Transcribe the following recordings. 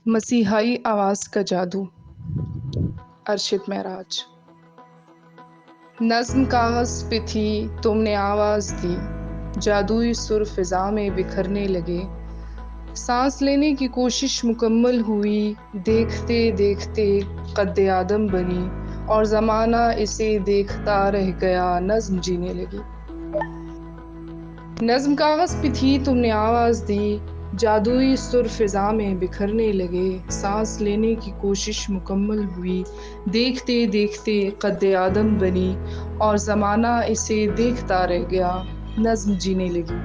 مسیحائی آواز کا جادو، ارشد معراج۔ نظم کاغذ پہ تھی تم نے آواز دی، جادوئی سر فضا میں بکھرنے لگے، سانس لینے کی کوشش مکمل ہوئی، دیکھتے دیکھتے قد آدم بنی، اور زمانہ اسے دیکھتا رہ گیا، نظم جینے لگی۔ نظم کاغذ پہ تھی تم نے آواز دی، جادوئی سر فضا میں بکھرنے لگے، سانس لینے کی کوشش مکمل ہوئی، دیکھتے دیکھتے قد آدم بنی، اور زمانہ اسے دیکھتا رہ گیا، نظم جینے لگی۔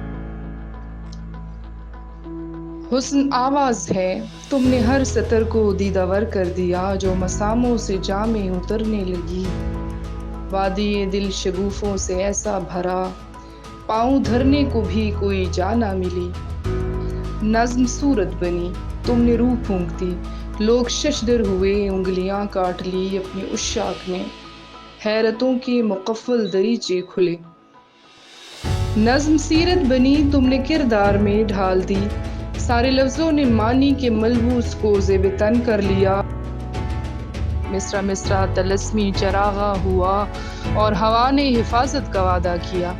حسن آواز ہے، تم نے ہر سطر کو دیدہ ور کر دیا، جو مساموں سے جا میں اترنے لگی، وادی دل شگوفوں سے ایسا بھرا، پاؤں دھرنے کو بھی کوئی جا نہ ملی۔ نظم صورت بنی، تم نے روح پھونک دی، لوگ ششدر ہوئے، انگلیاں کاٹ لی اپنی عشاق نے، حیرتوں کے مقفل دریچے کھلے۔ نظم سیرت بنی، تم نے کردار میں ڈھال دی، سارے لفظوں نے معنی کے ملبوس کو زیب تن کر لیا، مصرع مصرع طلسمی چراغاں ہوا، اور ہوا نے حفاظت کا وعدہ کیا،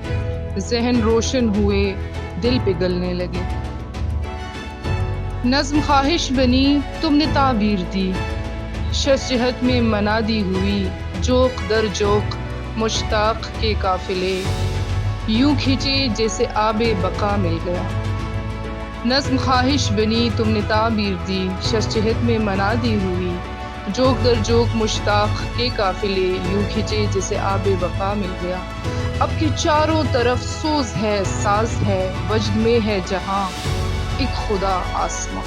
ذہن روشن ہوئے، دل پگھلنے لگے۔ نظم خواہش بنی، تم نے تعبیر دی، شش جہت میں منادی ہوئی، جوق در جوق مشتاق کے قافلے، یوں کھنچے جیسے آب بقا مل گیا۔ نظم خواہش بنی، تم نے تعبیر دی، شش جہت میں منادی ہوئی، جوق در جوق مشتاق کے قافلے، یوں کھنچے جیسے آب بقا مل گیا۔ اب کہ چاروں طرف سوز ہے، ساز ہے، وجد میں ہے جہاں، ایک خدا آسماں۔